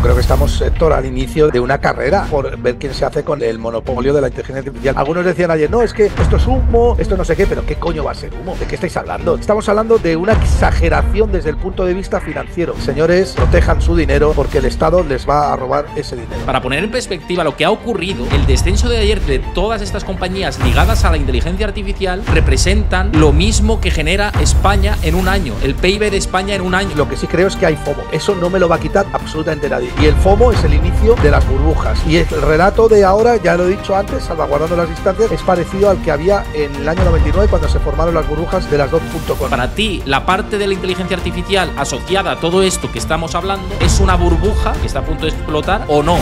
creo que estamos, Héctor, al inicio de una carrera por ver quién se hace con el monopolio de la inteligencia artificial. Algunos decían ayer, no, es que esto es humo, esto no sé qué, pero ¿qué coño va a ser humo? ¿De qué estáis hablando? Estamos hablando de una exageración desde el punto de vista financiero. Señores, protejan su dinero porque el Estado les va a robar ese dinero. Para poner en perspectiva lo que ha ocurrido, el descenso de ayer de todas estas compañías ligadas a la inteligencia artificial representan lo mismo que genera España en un año, el PIB de España en un año. Lo que sí creo es que hay FOMO. Eso no me lo va a quitar absolutamente nadie. Y el FOMO es el inicio de las burbujas. Y el relato de ahora, ya lo he dicho antes, salvaguardando las distancias, es parecido al que había en el año 99 cuando se formaron las burbujas de las .com. Para ti, la parte de la inteligencia artificial asociada a todo esto que estamos hablando, ¿es una burbuja que está a punto de explotar o no?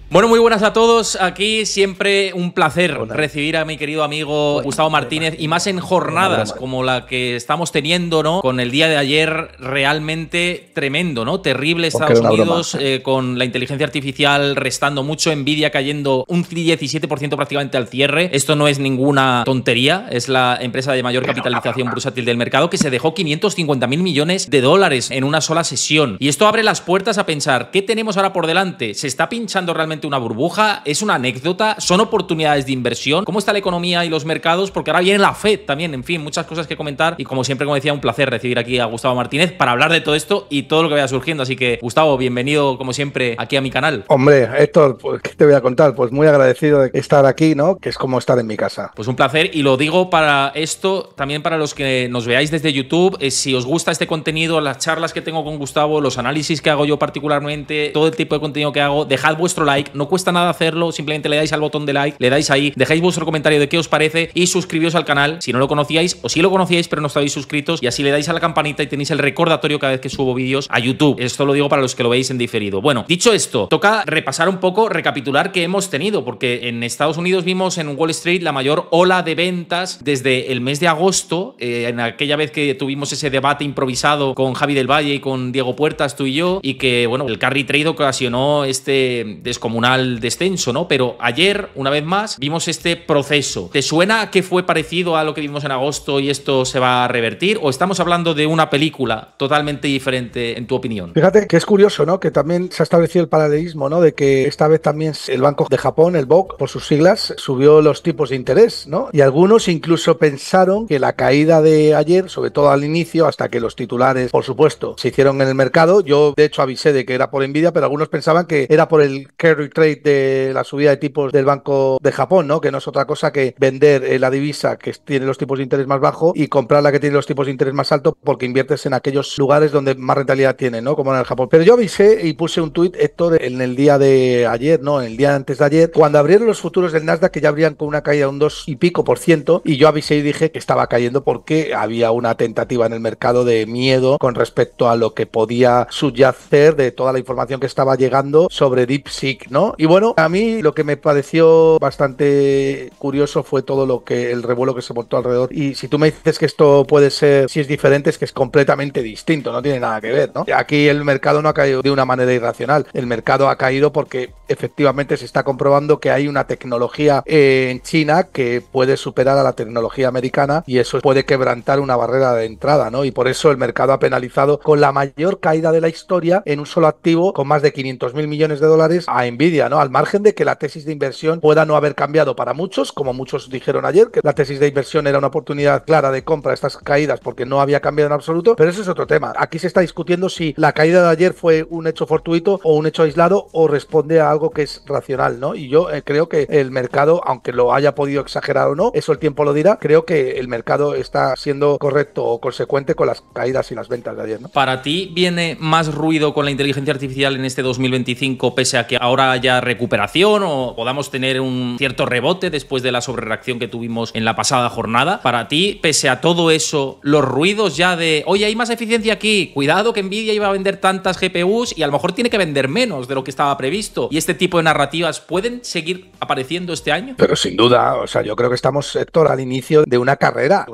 Bueno, muy buenas a todos. Aquí siempre un placer recibir a mi querido amigo Gustavo Martínez, y más en jornadas como la que estamos teniendo, ¿no? Con el día de ayer realmente tremendo, ¿no? Terrible Estados Unidos, con la inteligencia artificial restando mucho, Nvidia cayendo un 17% prácticamente al cierre. Esto no es ninguna tontería, es la empresa de mayor capitalización bursátil del mercado, que se dejó 550.000 millones de dólares en una sola sesión. Y esto abre las puertas a pensar, ¿qué tenemos ahora por delante? ¿Se está pinchando realmente una burbuja? ¿Es una anécdota? ¿Son oportunidades de inversión? ¿Cómo está la economía y los mercados? Porque ahora viene la FED también. En fin, muchas cosas que comentar, y como siempre, como decía, un placer recibir aquí a Gustavo Martínez para hablar de todo esto y todo lo que vaya surgiendo. Así que, Gustavo, bienvenido como siempre aquí a mi canal. Hombre, Héctor, pues, ¿qué te voy a contar? Pues muy agradecido de estar aquí, ¿no? Que es como estar en mi casa. Pues un placer, y lo digo para esto, también para los que nos veáis desde YouTube, si os gusta este contenido, las charlas que tengo con Gustavo, los análisis que hago yo particularmente, todo el tipo de contenido que hago, dejad vuestro like, no cuesta nada hacerlo, simplemente le dais al botón de like, le dais ahí, dejáis vuestro comentario de qué os parece y suscribíos al canal si no lo conocíais, o si lo conocíais pero no estáis suscritos, y así le dais a la campanita y tenéis el recordatorio cada vez que subo vídeos a YouTube. Esto lo digo para los que lo veis en diferido. Bueno, dicho esto, toca repasar un poco, recapitular qué hemos tenido, porque en Estados Unidos vimos en Wall Street la mayor ola de ventas desde el mes de agosto, en aquella vez que tuvimos ese debate improvisado con Javi del Valle y con Diego Puertas, tú y yo, y que, bueno, el carry trade ocasionó este descomunal descenso, ¿no? Pero ayer, una vez más, vimos este proceso. ¿Te suena que fue parecido a lo que vimos en agosto y esto se va a revertir? ¿O estamos hablando de una película totalmente diferente, en tu opinión? Fíjate que es curioso, ¿no? Que también se ha establecido el paralelismo, ¿no? De que esta vez también el Banco de Japón, el BOK, por sus siglas, subió los tipos de interés, ¿no? Y algunos incluso pensaron que la caída de ayer, sobre todo al inicio, hasta que los titulares, por supuesto, se hicieron en el mercado, yo de hecho avisé de que era por Nvidia, pero algunos pensaban que era por el carry trade de la subida de tipos del Banco de Japón, ¿no? Que no es otra cosa que vender la divisa que tiene los tipos de interés más bajos y comprar la que tiene los tipos de interés más altos, porque inviertes en aquellos lugares donde más rentabilidad tiene, ¿no? Como en el Japón. Pero yo avisé y puse un tuit, Héctor, en el día de ayer, ¿no? En el día antes de ayer, cuando abrieron los futuros del Nasdaq, que ya abrían con una caída de un 2 y pico por ciento, y yo avisé y dije que estaba cayendo porque había una tentativa en el mercado de miedo con respecto a lo que podía subyacer de toda la información que estaba llegando sobre DeepSeek, ¿no? Y bueno, a mí lo que me pareció bastante curioso fue todo lo que el revuelo que se montó alrededor. Y si tú me dices que esto puede ser, si es diferente, es que es completamente distinto, no tiene nada que ver, ¿no? Aquí el mercado no ha caído de una manera irracional. El mercado ha caído porque efectivamente se está comprobando que hay una tecnología en China que puede superar a la tecnología americana, y eso puede quebrantar una barrera de entrada, ¿no? Y por eso el mercado ha penalizado con la mayor caída de la historia en un solo activo, con más de 500.000 millones de dólares, a Nvidia, ¿no? Al margen de que la tesis de inversión pueda no haber cambiado para muchos, como muchos dijeron ayer, que la tesis de inversión era una oportunidad clara de compra de estas caídas porque no había cambiado en absoluto, pero eso es otro tema. Aquí se está discutiendo si la caída de ayer fue un hecho fortuito o un hecho aislado o responde a algo que es racional, ¿no? Y yo creo que el mercado, aunque lo haya podido exagerar o no, eso el tiempo lo dirá, creo que el mercado está siendo correcto o consecuente con las caídas y las ventas de ayer, ¿no? ¿Para ti viene más ruido con la inteligencia artificial en este 2025, pese a que ahora haya recuperación o podamos tener un cierto rebote después de la sobrereacción que tuvimos en la pasada jornada? Para ti, pese a todo eso, los ruidos ya de, oye, hay más eficiencia aquí, cuidado que Nvidia iba a vender tantas GPUs y a lo mejor tiene que vender menos de lo que estaba previsto, y este tipo de narrativas pueden seguir apareciendo este año? Pero sin duda, o sea, yo creo que estamos, Héctor, al inicio de una carrera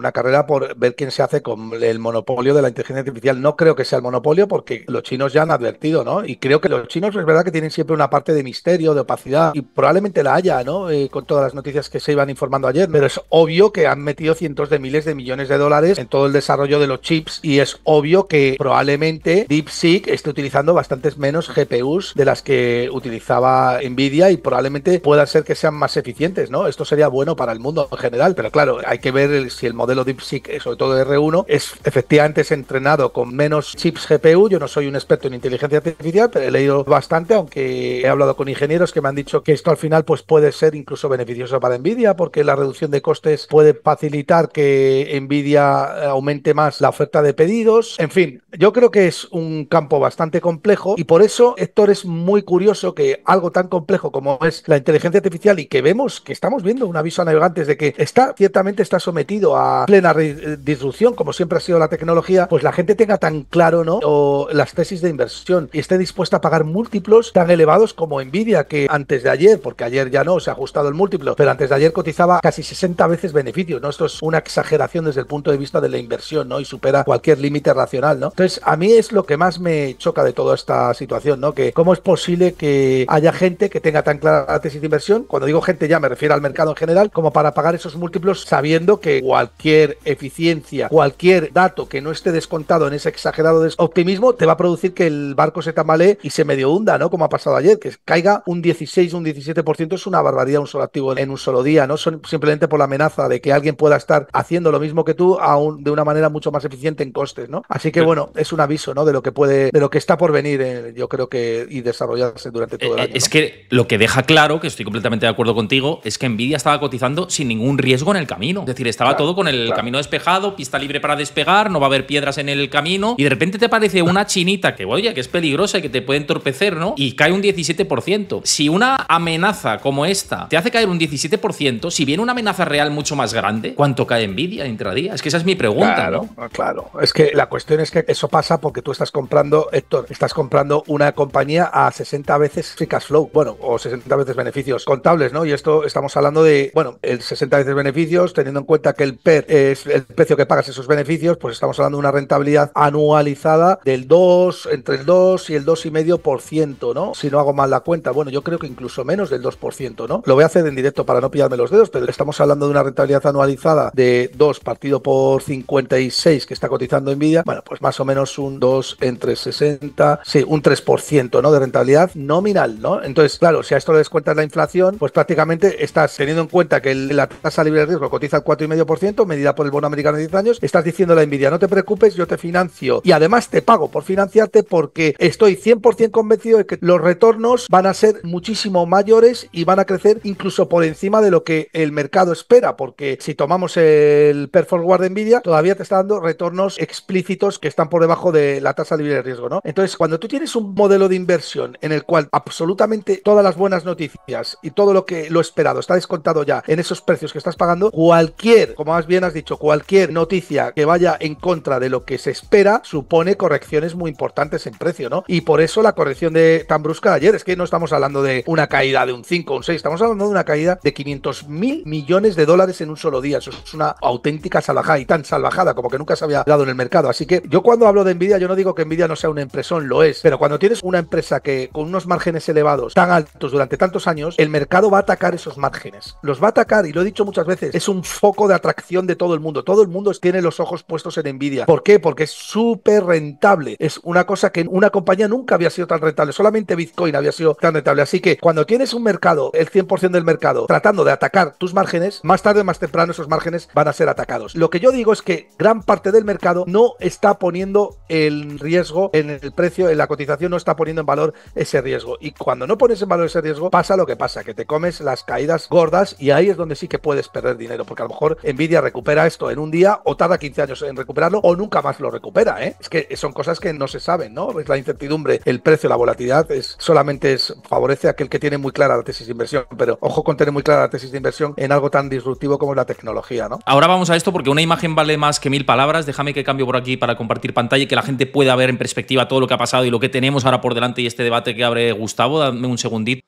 por ver quién se hace con el monopolio de la inteligencia artificial. No creo que sea el monopolio porque los chinos ya han advertido, ¿no? Y creo que los chinos es verdad que tienen siempre una parte de misterio, de opacidad, y probablemente la haya, ¿no? Con todas las noticias que se iban informando ayer, pero es obvio que han metido cientos de miles de millones de dólares en todo el desarrollo de los chips y es obvio que probablemente DeepSeek esté utilizando bastantes menos GPUs de las que utilizaba Nvidia y probablemente pueda ser que sean más eficientes, ¿no? Esto sería bueno para el mundo en general, pero claro, hay que ver si el modelo DeepSeek, sobre todo R1, efectivamente es entrenado con menos chips GPU. Yo no soy un experto en inteligencia artificial, pero he leído bastante, aunque he hablado con ingenieros que me han dicho que esto al final pues puede ser incluso beneficioso para Nvidia, porque la reducción de costes puede facilitar que Nvidia aumente más la oferta de pedidos. En fin, yo creo que es un campo bastante complejo y por eso, Héctor, es muy curioso que algo tan complejo como es la inteligencia artificial y que vemos, que estamos viendo un aviso a navegantes de que ciertamente está sometido a plena disrupción, como siempre ha sido la tecnología, pues la gente tenga tan claro, ¿no? O las tesis de inversión y esté dispuesta a pagar múltiplos tan elevados como Nvidia, que antes de ayer, porque ayer ya no se ha ajustado el múltiplo, pero antes de ayer cotizaba casi 60 veces beneficios, ¿no? Esto es una exageración desde el punto de vista de la inversión, ¿no? Y supera cualquier límite racional, ¿no? Entonces, a mí es lo que más me choca de toda esta situación, ¿no? Que cómo es posible que haya gente que tenga tan clara la tesis de inversión, cuando digo gente ya me refiero al mercado en general, como para pagar esos múltiplos sabiendo que cualquier eficiencia, cualquier dato que no esté descontado en ese exagerado optimismo te va a producir que el barco se tambalee y se medio hunda, ¿no? Como ha pasado ayer, que caiga un 16, un 17% es una barbaridad un solo activo en un solo día, ¿no? Son simplemente por la amenaza de que alguien pueda estar haciendo lo mismo que tú aún de una manera mucho más eficiente en costes, ¿no? Así que bueno, es un aviso, ¿no? De lo que está por venir, yo creo que y desarrollarse durante todo el año. Es que lo que deja claro, que estoy completamente de acuerdo contigo, es que Nvidia estaba cotizando sin ningún riesgo en el camino. Es decir, estaba todo con el camino despejado, pista libre para despegar, no va a haber piedras en el camino y de repente te aparece una chinita que, oye, que es peligrosa y que te puede entorpecer, ¿no? Y cae un 17%. Si una amenaza como esta te hace caer un 17%, si viene una amenaza real mucho más grande, ¿cuánto cae Nvidia en intradía? Es que esa es mi pregunta, claro, ¿no? Claro. Es que la cuestión es que eso pasa porque tú estás comprando, Héctor, estás comprando una compañía a 60 veces free cash flow, bueno, o 60 veces beneficios contables, ¿no? Y esto estamos hablando de, bueno, el 60 veces beneficios, teniendo en cuenta que el PER es el precio que pagas esos beneficios, pues estamos hablando de una rentabilidad anualizada del 2, entre el 2 y el 2,5%, ¿no? Si no hago mal la cuenta, bueno, yo creo que incluso menos del 2%, ¿no? Lo voy a hacer en directo para no pillarme los dedos, pero estamos hablando de una rentabilidad anualizada de 2 partido por 56 que está cotizando Nvidia, bueno, pues más o menos un 2 entre 60, sí, un 3%, ¿no? De rentabilidad nominal, ¿no? Entonces, claro, si a esto le descuentas la inflación, pues prácticamente estás teniendo en cuenta que la tasa libre de riesgo cotiza al 4,5%, medida por el bono americano de 10 años, estás diciendo a la Nvidia, no te preocupes, yo te financio y además te pago por financiarte porque estoy 100% convencido de que los retornos van a ser muchísimo mayores y van a crecer incluso por encima de lo que el mercado espera, porque si tomamos el PER forward de Nvidia, todavía te está dando retornos explícitos que están por debajo de la tasa libre de riesgo, ¿no? Entonces, cuando tú tienes un modelo de inversión en el cual absolutamente todas las buenas noticias y todo lo esperado está descontado ya en esos precios que estás pagando, cualquier, como más bien has dicho, cualquier noticia que vaya en contra de lo que se espera supone correcciones muy importantes en precio, ¿no? Y por eso la corrección tan brusca de ayer, es que no estamos hablando de una caída de un 5 o un 6, estamos hablando de una caída de 500.000 millones de dólares en un solo día. Eso es una auténtica salvajada y tan salvajada como que nunca se había dado en el mercado. Así que yo cuando hablo de Nvidia, yo no digo que Nvidia no sea una empresón, lo es, pero cuando tienes una empresa que con unos márgenes elevados tan altos durante tantos años, el mercado va a atacar esos márgenes, los va a atacar y lo he dicho muchas veces, es un foco de atracción de todo el mundo tiene los ojos puestos en Nvidia. ¿Por qué? Porque es súper rentable, es una cosa que una compañía nunca había sido tan rentable, solamente Bitcoin había sido tan rentable, así que cuando tienes un mercado, el 100% del mercado, tratando de atacar tus márgenes, más tarde o más temprano esos márgenes van a ser atacados. Lo que yo digo es que gran parte del mercado no está poniendo el riesgo en el precio, en la cotización no está poniendo en valor ese riesgo, y cuando no pones en valor ese riesgo, pasa lo que pasa, que te comes las caídas gordas y ahí es donde sí que puedes perder dinero, porque a lo mejor Nvidia recupera esto en un día o tarda 15 años en recuperarlo o nunca más lo recupera, ¿eh? Es que son cosas que no se saben, ¿no? Es la incertidumbre, el precio, la volatilidad, solamente favorece a aquel que tiene muy clara la tesis de inversión, pero ojo con tener muy clara la tesis de inversión en algo tan disruptivo como es la tecnología, ¿no? Ahora vamos a esto porque una imagen vale más que 1000 palabras. Déjame que cambio por aquí para compartir pantalla y que la gente pueda ver en perspectiva todo lo que ha pasado y lo que tenemos ahora por delante y este debate que abre Gustavo. Dame un segundito.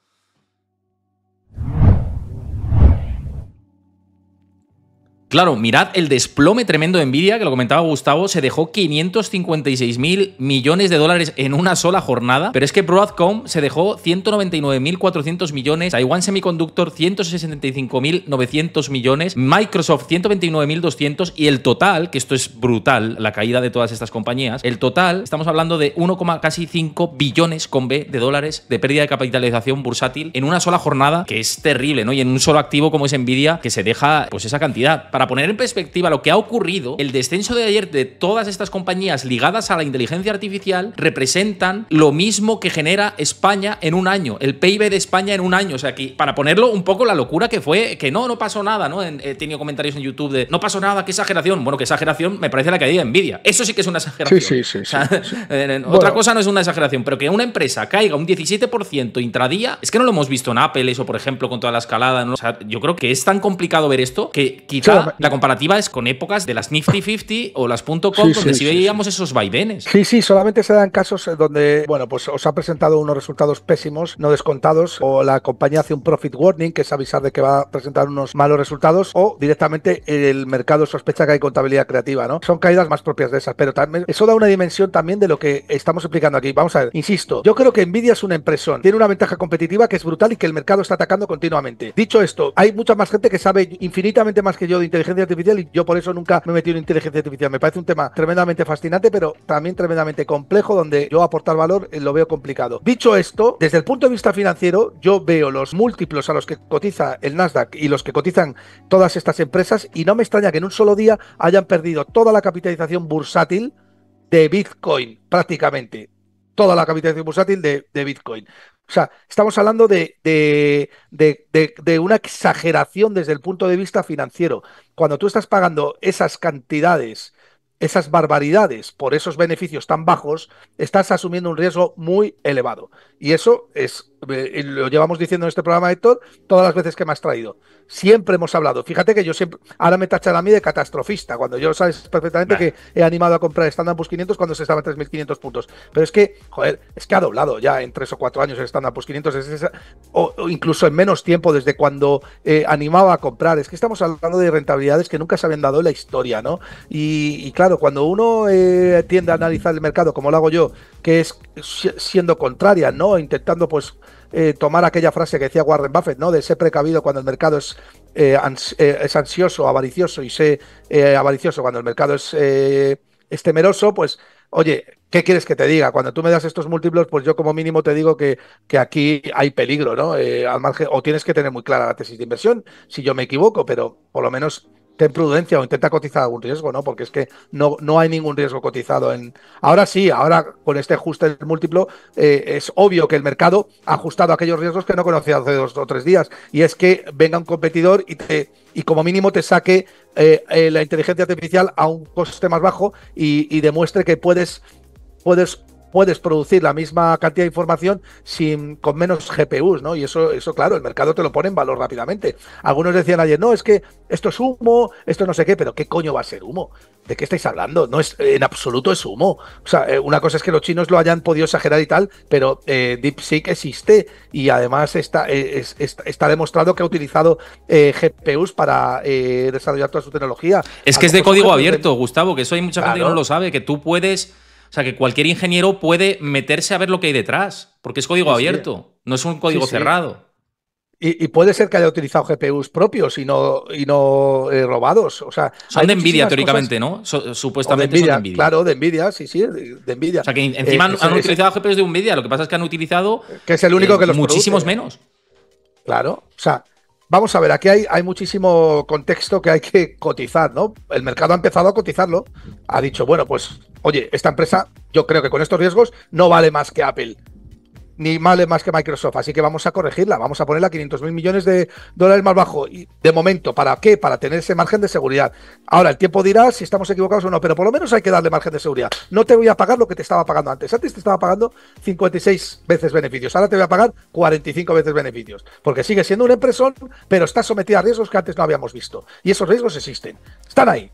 Claro, mirad el desplome tremendo de Nvidia, que lo comentaba Gustavo, se dejó 556.000 millones de dólares en una sola jornada, pero es que Broadcom se dejó 199.400 millones, Taiwan Semiconductor 165.900 millones, Microsoft 129.200 y el total, que esto es brutal, la caída de todas estas compañías, el total, estamos hablando de 1,5 billones con B de dólares de pérdida de capitalización bursátil en una sola jornada, que es terrible, ¿no? Y en un solo activo como es Nvidia, que se deja pues esa cantidad. Para poner en perspectiva lo que ha ocurrido, el descenso de ayer de todas estas compañías ligadas a la inteligencia artificial representan lo mismo que genera España en un año, el PIB de España en un año. O sea, que para ponerlo un poco la locura que fue, que no pasó nada, ¿no? He tenido comentarios en YouTube de no pasó nada, qué exageración. Bueno, qué exageración me parece la caída de Nvidia. Eso sí que es una exageración. Sí. O sea, sí. Otra cosa no es una exageración, pero que una empresa caiga un 17% intradía, es que no lo hemos visto en Apple, eso por ejemplo, con toda la escalada, ¿no? O sea, yo creo que es tan complicado ver esto que quizá la comparativa es con épocas de las Nifty 50 o las .com, donde sí veíamos esos vaivenes. Sí, solamente se dan casos donde, bueno, pues os ha presentado unos resultados pésimos, no descontados, o la compañía hace un profit warning, que es avisar de que va a presentar unos malos resultados, o directamente el mercado sospecha que hay contabilidad creativa, ¿no? Son caídas más propias de esas, pero también eso da una dimensión también de lo que estamos explicando aquí. Vamos a ver, insisto, yo creo que Nvidia es una empresa, tiene una ventaja competitiva que es brutal y que el mercado está atacando continuamente. Dicho esto, hay mucha más gente que sabe infinitamente más que yo de inteligencia artificial y yo por eso nunca me he metido en inteligencia artificial. Me parece un tema tremendamente fascinante, pero también tremendamente complejo, donde yo aportar valor lo veo complicado. Dicho esto, desde el punto de vista financiero, yo veo los múltiplos a los que cotiza el Nasdaq y los que cotizan todas estas empresas y no me extraña que en un solo día hayan perdido toda la capitalización bursátil de Bitcoin, prácticamente. Toda la capitalización bursátil de Bitcoin. O sea, estamos hablando de una exageración desde el punto de vista financiero. Cuando tú estás pagando esas cantidades, esas barbaridades por esos beneficios tan bajos, estás asumiendo un riesgo muy elevado. Y eso es, lo llevamos diciendo en este programa, Héctor, todas las veces que me has traído. Siempre hemos hablado. Fíjate que yo siempre, ahora me tachan a mí de catastrofista, cuando yo sabes perfectamente que he animado a comprar Standard & Poor's 500 cuando se estaba en 3.500 puntos. Pero es que, joder, es que ha doblado ya en 3 o 4 años el Standard & Poor's 500, o incluso en menos tiempo desde cuando animaba a comprar. Es que estamos hablando de rentabilidades que nunca se habían dado en la historia, ¿no? Y claro, cuando uno tiende a analizar el mercado, como lo hago yo, que es siendo contraria, ¿no? Intentando, pues, tomar aquella frase que decía Warren Buffett, ¿no? De ser precavido cuando el mercado es ansioso, avaricioso, y ser avaricioso cuando el mercado es temeroso, pues, oye, ¿qué quieres que te diga? Cuando tú me das estos múltiplos, pues yo como mínimo te digo que aquí hay peligro, ¿no? Al margen, o tienes que tener muy clara la tesis de inversión, si yo me equivoco, pero por lo menos ten prudencia o intenta cotizar algún riesgo, ¿no? Porque es que no hay ningún riesgo cotizado en... Ahora sí, ahora con este ajuste del múltiplo es obvio que el mercado ha ajustado aquellos riesgos que no conocía hace 2 o 3 días, y es que venga un competidor y como mínimo te saque la inteligencia artificial a un coste más bajo y demuestre que puedes producir la misma cantidad de información con menos GPUs, ¿no? Y eso, claro, el mercado te lo pone en valor rápidamente. Algunos decían ayer, no, es que esto es humo, esto no sé qué, pero ¿qué coño va a ser humo? ¿De qué estáis hablando? No es, en absoluto es humo. O sea, una cosa es que los chinos lo hayan podido exagerar y tal, pero DeepSeek existe y además está demostrado que ha utilizado GPUs para desarrollar toda su tecnología. Es que es de código abierto, Gustavo, que eso hay mucha gente que no lo sabe, que tú puedes... O sea, que cualquier ingeniero puede meterse a ver lo que hay detrás, porque es código abierto, no es un código cerrado. Y puede ser que haya utilizado GPUs propios y no robados. O sea, son de Nvidia, teóricamente, ¿no? Supuestamente son de Nvidia. Claro, de Nvidia, sí, de Nvidia. O sea, que encima han utilizado GPUs de Nvidia, lo que pasa es que han utilizado que es el único que los muchísimos produce, menos. Claro, o sea, vamos a ver, aquí hay muchísimo contexto que hay que cotizar, ¿no? El mercado ha empezado a cotizarlo, ha dicho, bueno, pues, oye, esta empresa, yo creo que con estos riesgos no vale más que Apple, ni vale más que Microsoft, así que vamos a corregirla, vamos a ponerla 500.000 millones de dólares más bajo. Y de momento, ¿para qué? Para tener ese margen de seguridad. Ahora, el tiempo dirá si estamos equivocados o no, pero por lo menos hay que darle margen de seguridad. No te voy a pagar lo que te estaba pagando antes. Antes te estaba pagando 56 veces beneficios, ahora te voy a pagar 45 veces beneficios, porque sigue siendo una empresa, pero está sometida a riesgos que antes no habíamos visto. Y esos riesgos existen, están ahí.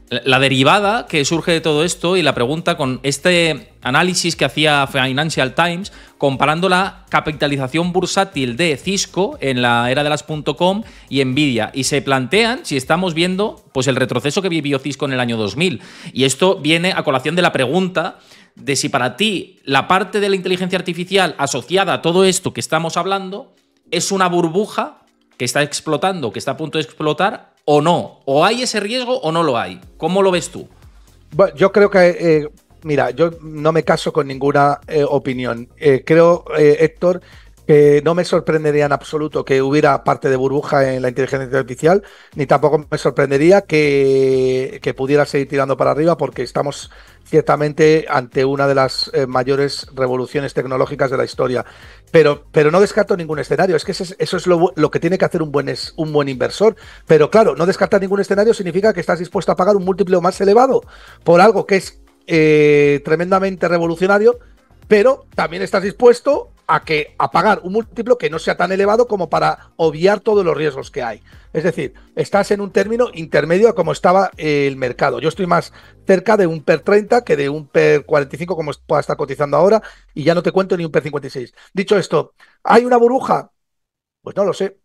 La derivada que surge de todo esto y la pregunta con este análisis que hacía Financial Times comparando la capitalización bursátil de Cisco en la era de las .com y Nvidia, y se plantean si estamos viendo pues el retroceso que vivió Cisco en el año 2000, y esto viene a colación de la pregunta de si para ti la parte de la inteligencia artificial asociada a todo esto que estamos hablando es una burbuja que está explotando, que está a punto de explotar, o no. O hay ese riesgo o no lo hay. ¿Cómo lo ves tú? Bueno, yo creo que, mira, yo no me caso con ninguna opinión. Creo, Héctor, que no me sorprendería en absoluto que hubiera parte de burbuja en la inteligencia artificial, ni tampoco me sorprendería que pudiera seguir tirando para arriba, porque estamos ciertamente ante una de las mayores revoluciones tecnológicas de la historia. Pero no descarto ningún escenario. Es que eso es lo que tiene que hacer un buen inversor. Pero claro, no descartar ningún escenario significa que estás dispuesto a pagar un múltiplo más elevado por algo que es tremendamente revolucionario, pero también estás dispuesto a pagar un múltiplo que no sea tan elevado como para obviar todos los riesgos que hay. Es decir, estás en un término intermedio a como estaba el mercado. Yo estoy más cerca de un PER 30 que de un PER 45 como pueda estar cotizando ahora, y ya no te cuento ni un PER 56. Dicho esto, ¿hay una burbuja? Pues no lo sé.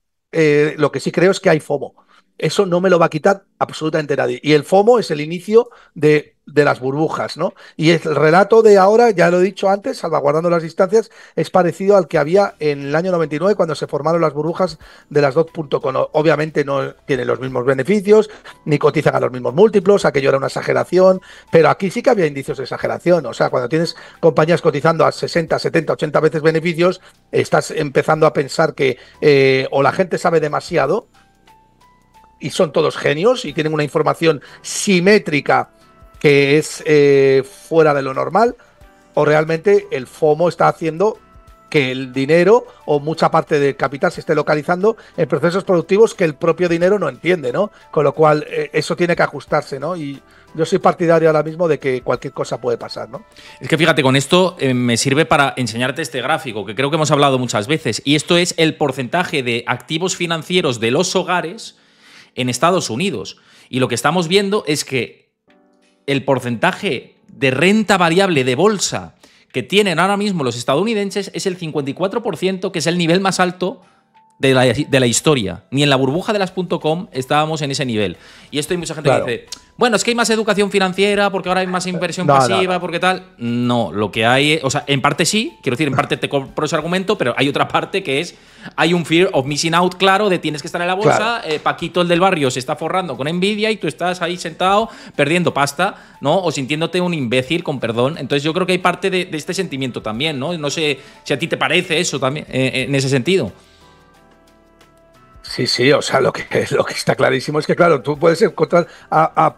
Lo que sí creo es que hay FOMO. Eso no me lo va a quitar absolutamente nadie. Y el FOMO es el inicio de las burbujas, ¿no? Y el relato de ahora, ya lo he dicho antes, salvaguardando las distancias, es parecido al que había en el año 99 cuando se formaron las burbujas de las .com. Obviamente no tienen los mismos beneficios, ni cotizan a los mismos múltiplos, aquello era una exageración, pero aquí sí que había indicios de exageración. O sea, cuando tienes compañías cotizando a 60, 70, 80 veces beneficios, estás empezando a pensar que o la gente sabe demasiado, y son todos genios y tienen una información simétrica que es fuera de lo normal, o realmente el FOMO está haciendo que el dinero o mucha parte del capital se esté localizando en procesos productivos que el propio dinero no entiende, ¿no? Con lo cual eso tiene que ajustarse, ¿no? Y yo soy partidario ahora mismo de que cualquier cosa puede pasar, ¿no? Es que fíjate, con esto me sirve para enseñarte este gráfico, que creo que hemos hablado muchas veces, y esto es el porcentaje de activos financieros de los hogares en Estados Unidos. Y lo que estamos viendo es que el porcentaje de renta variable de bolsa que tienen ahora mismo los estadounidenses es el 54%, que es el nivel más alto de la historia. Ni en la burbuja de las .com estábamos en ese nivel. Y esto hay mucha gente que dice, bueno, es que hay más educación financiera porque ahora hay más inversión pasiva, porque tal. No, lo que hay, o sea, en parte sí, quiero decir, en parte te compro ese argumento, pero hay otra parte que es, hay un fear of missing out claro de tienes que estar en la bolsa, Paquito el del barrio se está forrando con Nvidia y tú estás ahí sentado perdiendo pasta, ¿no? O sintiéndote un imbécil, con perdón. Entonces yo creo que hay parte de este sentimiento también, ¿no? No sé si a ti te parece eso también, en ese sentido. Sí, o sea, lo que está clarísimo es que, claro, tú puedes encontrar a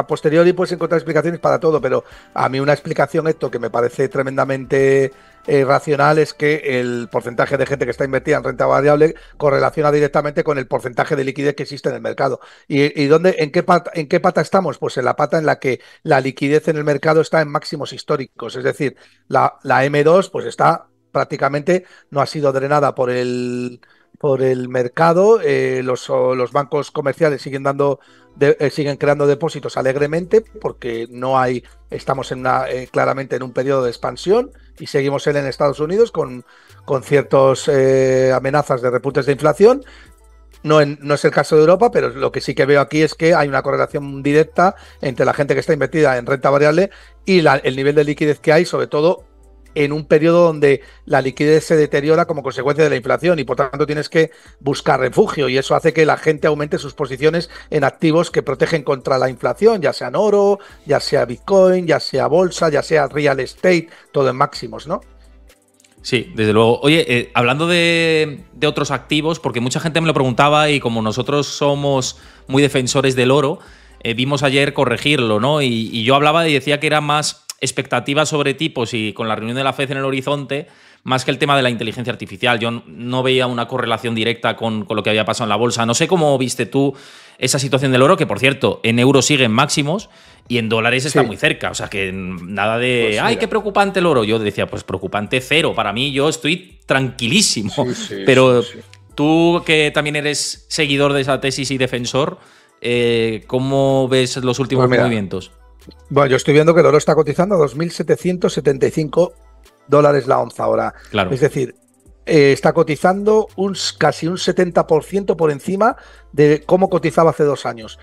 posteriori puedes encontrar explicaciones para todo, pero a mí una explicación, esto que me parece tremendamente racional, es que el porcentaje de gente que está invertida en renta variable correlaciona directamente con el porcentaje de liquidez que existe en el mercado. ¿Y en qué pata estamos? Pues en la pata en la que la liquidez en el mercado está en máximos históricos, es decir, la M2 pues está prácticamente, no ha sido drenada por el mercado, los bancos comerciales siguen creando depósitos alegremente porque estamos claramente en un periodo de expansión, y seguimos en Estados Unidos con ciertas amenazas de repuntes de inflación. No es el caso de Europa, pero lo que sí que veo aquí es que hay una correlación directa entre la gente que está invertida en renta variable y el nivel de liquidez que hay, sobre todo en un periodo donde la liquidez se deteriora como consecuencia de la inflación, y por tanto tienes que buscar refugio, y eso hace que la gente aumente sus posiciones en activos que protegen contra la inflación, ya sean oro, ya sea Bitcoin, ya sea bolsa, ya sea real estate, todo en máximos, ¿no? Sí, desde luego. Oye, hablando de otros activos, porque mucha gente me lo preguntaba y como nosotros somos muy defensores del oro, vimos ayer corregirlo, ¿no? Y yo hablaba y decía que era más expectativas sobre tipos y con la reunión de la FED en el horizonte, más que el tema de la inteligencia artificial. Yo no veía una correlación directa con lo que había pasado en la bolsa. No sé cómo viste tú esa situación del oro, que por cierto, en euros sigue en máximos y en dólares está muy cerca. O sea, que nada de, pues ¡ay, qué preocupante el oro! Yo decía, pues preocupante cero. Para mí, yo estoy tranquilísimo. Pero tú, que también eres seguidor de esa tesis y defensor, ¿Cómo ves los últimos Pues mira, movimientos? bueno, yo estoy viendo que el oro está cotizando a $2.775 la onza ahora. Claro. Es decir, está cotizando casi un 70% por encima de cómo cotizaba hace 2 años.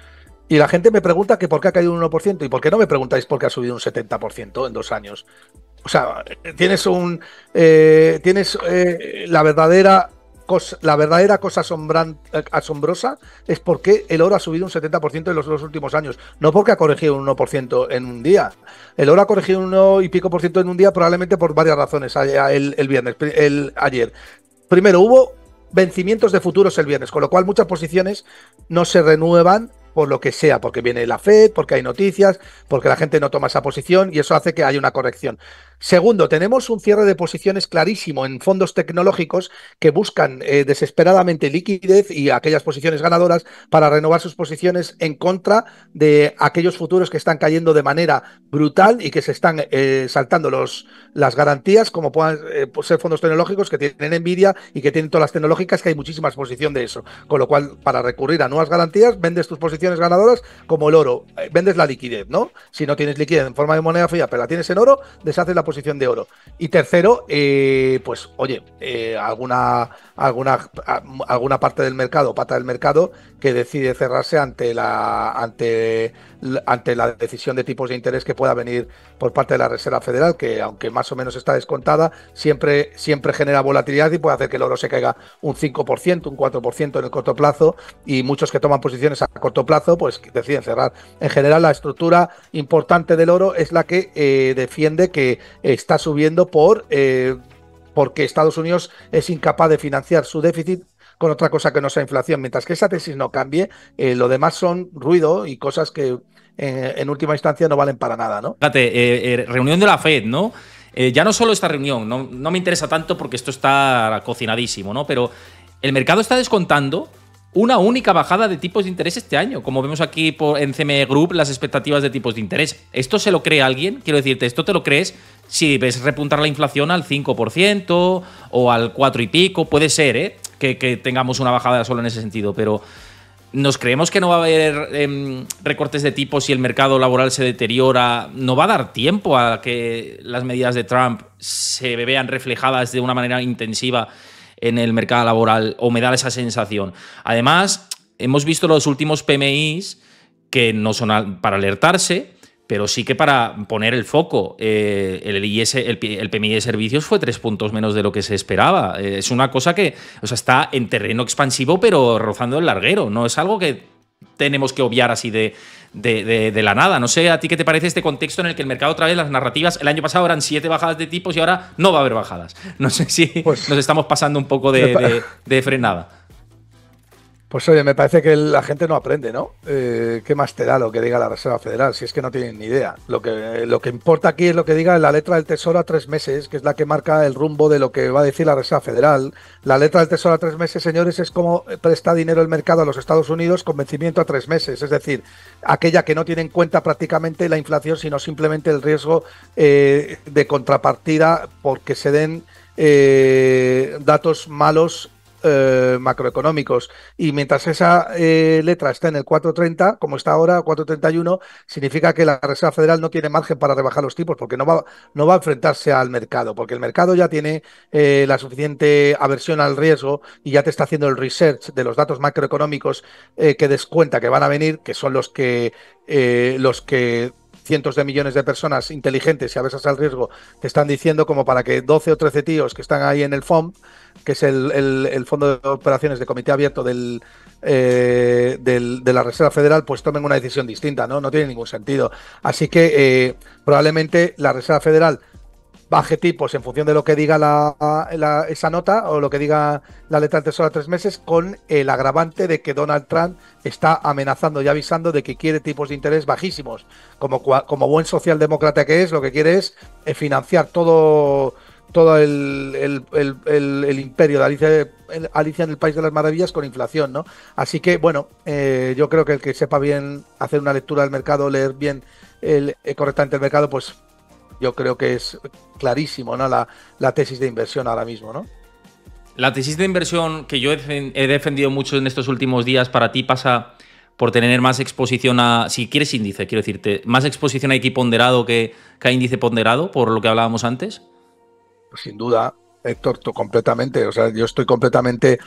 Y la gente me pregunta que por qué ha caído un 1%. ¿Y por qué no me preguntáis por qué ha subido un 70% en 2 años? O sea, tienes la verdadera cosa asombrosa es por qué el oro ha subido un 70% en los 2 últimos años. No porque ha corregido un 1% en un día. El oro ha corregido un 1 y pico por ciento en un día probablemente por varias razones ayer. Primero, hubo vencimientos de futuros el viernes, con lo cual muchas posiciones no se renuevan por lo que sea, porque viene la Fed, porque hay noticias, porque la gente no toma esa posición y eso hace que haya una corrección. Segundo, tenemos un cierre de posiciones clarísimo en fondos tecnológicos que buscan desesperadamente liquidez y aquellas posiciones ganadoras para renovar sus posiciones en contra de aquellos futuros que están cayendo de manera brutal y que se están saltando las garantías, como puedan ser fondos tecnológicos que tienen Nvidia y que tienen todas las tecnológicas, que hay muchísima exposición de eso. Con lo cual, para recurrir a nuevas garantías, vendes tus posiciones ganadoras como el oro, vendes la liquidez, ¿no? Si no tienes liquidez en forma de moneda fría, pero la tienes en oro, deshaces la posición de oro. Y tercero, pues oye, alguna parte del mercado, pata del mercado, que decide cerrarse ante la decisión de tipos de interés que pueda venir por parte de la Reserva Federal, que aunque más o menos está descontada, siempre genera volatilidad y puede hacer que el oro se caiga un 5%, un 4% en el corto plazo, y muchos que toman posiciones a corto plazo pues deciden cerrar. En general, la estructura importante del oro es la que defiende que está subiendo porque Estados Unidos es incapaz de financiar su déficit con otra cosa que no sea inflación. Mientras que esa tesis no cambie, lo demás son ruido y cosas que en última instancia no valen para nada, ¿no? Fíjate, reunión de la Fed, ¿no? Ya no solo esta reunión, no me interesa tanto porque esto está cocinadísimo, ¿no? Pero el mercado está descontando una única bajada de tipos de interés este año. Como vemos aquí en CME Group, las expectativas de tipos de interés. ¿Esto se lo cree alguien? Quiero decirte, ¿esto te lo crees si ves repuntar la inflación al 5% o al 4 y pico? Puede ser, ¿eh? Que tengamos una bajada solo en ese sentido, pero ¿nos creemos que no va a haber recortes de tipos si el mercado laboral se deteriora? ¿No va a dar tiempo a que las medidas de Trump se vean reflejadas de una manera intensiva en el mercado laboral? ¿O me da esa sensación? Además, hemos visto los últimos PMIs que no son para alertarse, pero sí que para poner el foco. El PMI de servicios fue 3 puntos menos de lo que se esperaba. Es una cosa que, o sea, está en terreno expansivo, pero rozando el larguero. No es algo que tenemos que obviar así de la nada. No sé a ti qué te parece este contexto en el que el mercado, otra vez, las narrativas, el año pasado eran 7 bajadas de tipos y ahora no va a haber bajadas. No sé si pues nos estamos pasando un poco de frenada. Pues oye, me parece que la gente no aprende, ¿no? ¿Qué más te da lo que diga la Reserva Federal? Si es que no tienen ni idea. Lo que importa aquí es lo que diga la letra del Tesoro a 3 meses, que es la que marca el rumbo de lo que va a decir la Reserva Federal. La letra del Tesoro a 3 meses, señores, es como presta dinero el mercado a los Estados Unidos con vencimiento a 3 meses. Es decir, aquella que no tiene en cuenta prácticamente la inflación, sino simplemente el riesgo de contrapartida porque se den datos malos macroeconómicos. Y mientras esa letra está en el 4,30, como está ahora, 4,31, significa que la Reserva Federal no tiene margen para rebajar los tipos, porque no va a enfrentarse al mercado, porque el mercado ya tiene la suficiente aversión al riesgo y ya te está haciendo el research de los datos macroeconómicos que descuenta que van a venir, que son los que cientos de millones de personas inteligentes y aversas al riesgo te están diciendo, como para que 12 o 13 tíos que están ahí en el FOM, que es el Fondo de Operaciones de Comité Abierto de la Reserva Federal, pues tomen una decisión distinta, ¿no? No tiene ningún sentido. Así que probablemente la Reserva Federal baje tipos en función de lo que diga esa nota o lo que diga la letra del Tesoro a 3 meses, con el agravante de que Donald Trump está amenazando y avisando de que quiere tipos de interés bajísimos. Como buen socialdemócrata que es, lo que quiere es financiar todo el imperio de Alicia en el País de las Maravillas con inflación, ¿no? Así que, bueno, yo creo que el que sepa bien hacer una lectura del mercado, leer bien correctamente el mercado, pues yo creo que es clarísimo, ¿no? La tesis de inversión ahora mismo, ¿no? La tesis de inversión que yo he defendido mucho en estos últimos días para ti pasa por tener más exposición a, si quieres índice, quiero decirte, más exposición a equiponderado que a índice ponderado, por lo que hablábamos antes? Pues sin duda, Héctor, tú completamente. O sea, yo estoy completamente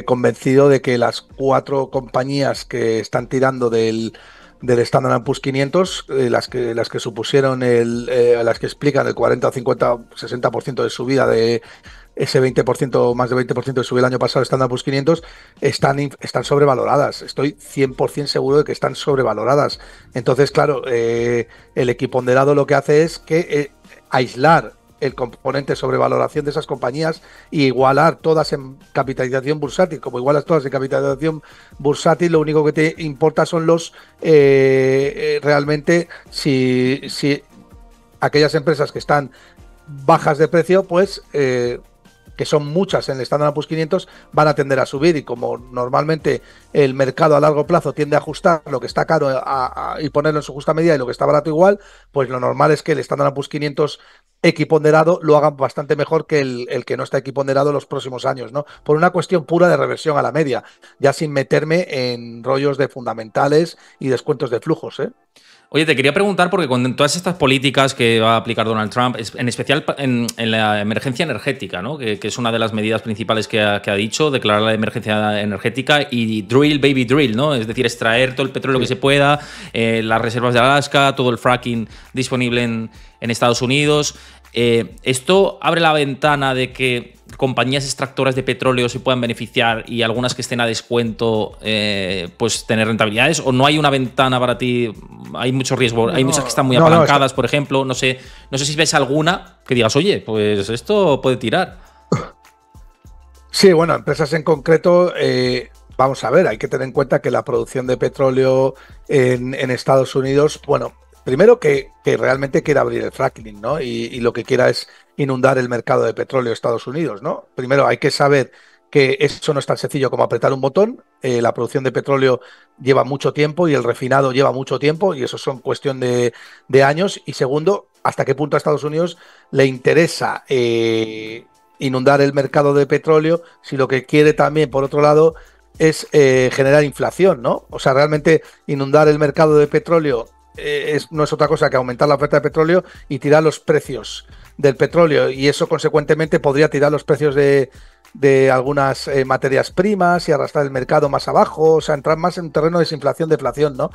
convencido de que las 4 compañías que están tirando del Standard & Poor's 500, las que supusieron las que explican el 40 o 50 o 60% de subida de ese 20%, más de 20% de subida el año pasado, Standard & Poor's 500, están sobrevaloradas. Estoy 100% seguro de que están sobrevaloradas. Entonces, claro, el equiponderado lo que hace es que aislar el componente sobrevaloración de esas compañías y igualar todas en capitalización bursátil. Como igualas todas en capitalización bursátil, lo único que te importa son los realmente si aquellas empresas que están bajas de precio, pues que son muchas en el Standard & Poor's 500, van a tender a subir, y como normalmente el mercado a largo plazo tiende a ajustar lo que está caro y ponerlo en su justa medida y lo que está barato igual, pues lo normal es que el Standard & Poor's 500 equiponderado lo hagan bastante mejor que el que no está equiponderado los próximos años, ¿no? Por una cuestión pura de reversión a la media, ya sin meterme en rollos de fundamentales y descuentos de flujos, ¿eh? Oye, te quería preguntar, porque con todas estas políticas que va a aplicar Donald Trump, en especial en la emergencia energética, ¿no? Que es una de las medidas principales que ha dicho, declarar la emergencia energética y drill, baby drill, ¿no? Es decir, extraer todo el petróleo que se pueda, las reservas de Alaska, todo el fracking disponible en Estados Unidos. ¿Esto abre la ventana de que compañías extractoras de petróleo se puedan beneficiar y algunas que estén a descuento pues tener rentabilidades? ¿O no hay una ventana para ti? Hay mucho riesgo, hay muchas que están muy apalancadas, por ejemplo. No sé si ves alguna que digas, oye, pues esto puede tirar. Sí, bueno, empresas en concreto, vamos a ver, hay que tener en cuenta que la producción de petróleo en Estados Unidos, bueno, primero que realmente quiere abrir el fracking, ¿no? Y lo que quiera es inundar el mercado de petróleo de Estados Unidos, ¿no? Primero hay que saber que eso no es tan sencillo como apretar un botón. La producción de petróleo lleva mucho tiempo y el refinado lleva mucho tiempo, y eso son cuestión de años. Y segundo, hasta qué punto a Estados Unidos le interesa inundar el mercado de petróleo si lo que quiere también, por otro lado, es generar inflación, ¿no? O sea, realmente inundar el mercado de petróleo no es otra cosa que aumentar la oferta de petróleo y tirar los precios del petróleo, y eso consecuentemente podría tirar los precios de algunas materias primas y arrastrar el mercado más abajo, o sea, entrar más en un terreno de desinflación, deflación, ¿no?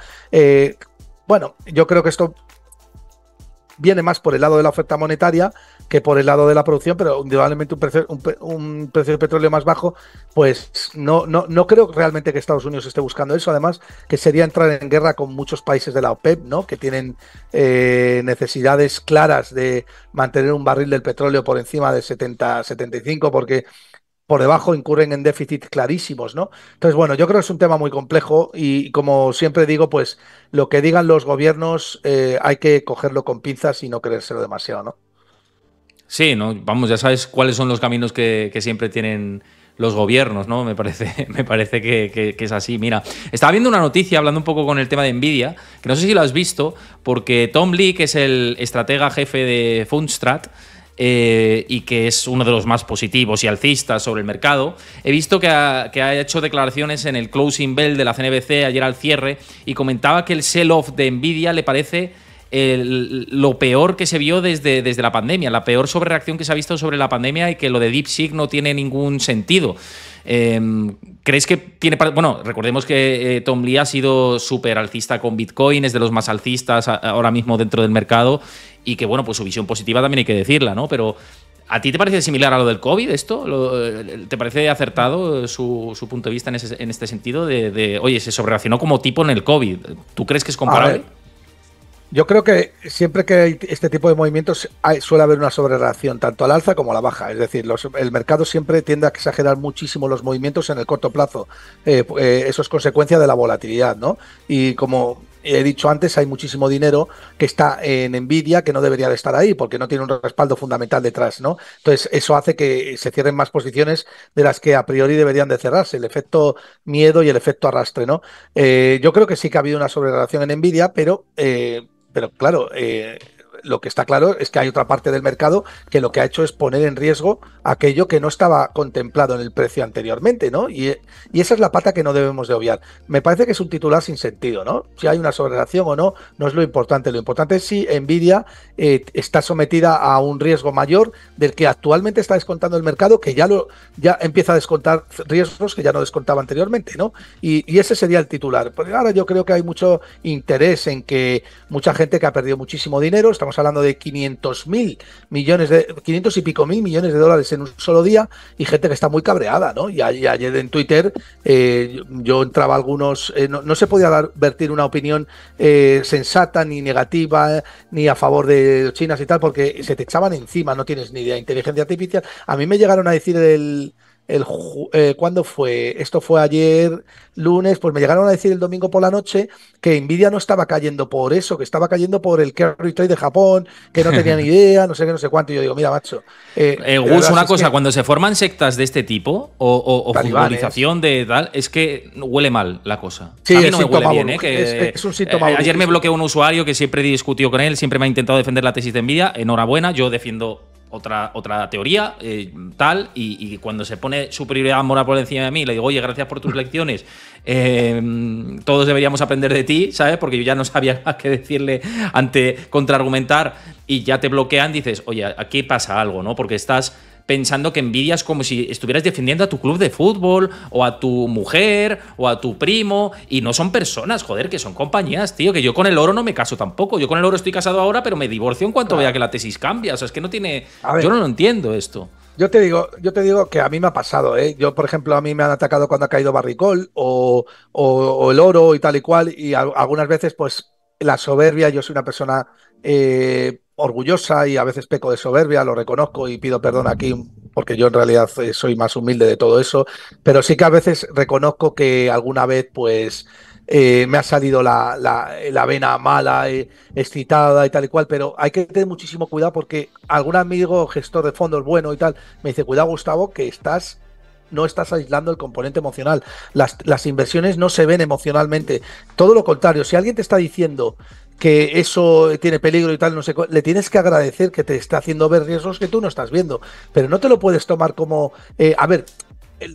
Bueno, yo creo que esto viene más por el lado de la oferta monetaria que por el lado de la producción, pero indudablemente un precio de petróleo más bajo, pues no creo realmente que Estados Unidos esté buscando eso. Además, que sería entrar en guerra con muchos países de la OPEP, ¿no? Que tienen necesidades claras de mantener un barril del petróleo por encima de 70, 75, porque por debajo incurren en déficit clarísimos, ¿no? Entonces, bueno, yo creo que es un tema muy complejo y, como siempre digo, pues lo que digan los gobiernos hay que cogerlo con pinzas y no creérselo demasiado, ¿no? Sí, ¿no? Vamos, ya sabes cuáles son los caminos que siempre tienen los gobiernos, ¿no? Me parece que es así. Mira, estaba viendo una noticia hablando un poco con el tema de Nvidia, que no sé si lo has visto, porque Tom Lee, que es el estratega jefe de Fundstrat, y que es uno de los más positivos y alcistas sobre el mercado, he visto que ha hecho declaraciones en el closing bell de la CNBC ayer al cierre, y comentaba que el sell-off de Nvidia le parece lo peor que se vio desde la pandemia, la peor sobrereacción que se ha visto sobre la pandemia, y que lo de DeepSeek no tiene ningún sentido. ¿Crees que tiene...? Bueno, recordemos que Tom Lee ha sido súper alcista con Bitcoin, es de los más alcistas ahora mismo dentro del mercado, y que, bueno, pues su visión positiva también hay que decirla, ¿no? Pero ¿a ti te parece similar a lo del COVID esto? ¿Te parece acertado su punto de vista en este sentido de oye, se sobrereaccionó como tipo en el COVID? ¿Tú crees que es comparable? Yo creo que siempre que hay este tipo de movimientos suele haber una sobrereacción, tanto al alza como a la baja. Es decir, el mercado siempre tiende a exagerar muchísimo los movimientos en el corto plazo. Eso es consecuencia de la volatilidad, ¿no? Y como he dicho antes, hay muchísimo dinero que está en Nvidia que no debería de estar ahí porque no tiene un respaldo fundamental detrás, ¿no? Entonces, eso hace que se cierren más posiciones de las que a priori deberían de cerrarse. El efecto miedo y el efecto arrastre, ¿no? Yo creo que sí que ha habido una sobrereacción en Nvidia, pero claro, lo que está claro es que hay otra parte del mercado que lo que ha hecho es poner en riesgo aquello que no estaba contemplado en el precio anteriormente, ¿no? Y esa es la pata que no debemos de obviar. Me parece que es un titular sin sentido, ¿no? Si hay una sobrereacción o no, no es lo importante. Lo importante es si Nvidia está sometida a un riesgo mayor del que actualmente está descontando el mercado, que ya empieza a descontar riesgos que ya no descontaba anteriormente, ¿no? Y ese sería el titular. Porque ahora yo creo que hay mucho interés en que mucha gente que ha perdido muchísimo dinero, estamos hablando de 500 y pico mil millones de dólares en un solo día, y gente que está muy cabreada, ¿no? Y ayer en Twitter yo entraba a algunos, no se podía vertir una opinión sensata ni negativa ni a favor de chinas y tal, porque se te echaban encima, no tienes ni idea. Inteligencia artificial. A mí me llegaron a decir ¿cuándo fue? Esto fue ayer lunes, pues me llegaron a decir el domingo por la noche que Nvidia no estaba cayendo por eso, que estaba cayendo por el carry trade de Japón, que no tenían idea, no sé qué, no sé cuánto. Y yo digo, mira, macho. Gus, una cosa, cuando se forman sectas de este tipo o futbolización de tal, es que huele mal la cosa. Sí, a mí no me huele bien, que es un síntoma. Ayer me bloqueó un usuario que siempre discutió con él, siempre me ha intentado defender la tesis de Nvidia. Enhorabuena, yo defiendo otra teoría, tal, y cuando se pone su prioridad moral por encima de mí, le digo, oye, gracias por tus lecciones, todos deberíamos aprender de ti, ¿sabes? Porque yo ya no sabía qué decirle ante contraargumentar, y ya te bloquean, dices, oye, aquí pasa algo, ¿no? Porque estás pensando que Nvidia es como si estuvieras defendiendo a tu club de fútbol o a tu mujer o a tu primo, y no son personas, joder, que son compañías, tío, que yo con el oro no me caso tampoco. Yo con el oro estoy casado ahora, pero me divorcio en cuanto vea que la tesis cambia. O sea, es que no tiene... Yo no lo entiendo esto. Yo te digo que a mí me ha pasado, ¿eh? Yo, por ejemplo, a mí me han atacado cuando ha caído Barricol o el oro y tal y cual, y algunas veces, pues, la soberbia, yo soy una persona orgullosa y a veces peco de soberbia, lo reconozco y pido perdón aquí porque yo en realidad soy más humilde de todo eso, pero sí que a veces reconozco que alguna vez pues me ha salido la vena mala, excitada y tal y cual, pero hay que tener muchísimo cuidado porque algún amigo gestor de fondos bueno y tal me dice, cuidado Gustavo, que no estás aislando el componente emocional. Las inversiones no se ven emocionalmente. Todo lo contrario, si alguien te está diciendo que eso tiene peligro y tal, no sé, le tienes que agradecer que te está haciendo ver riesgos que tú no estás viendo, pero no te lo puedes tomar como... a ver,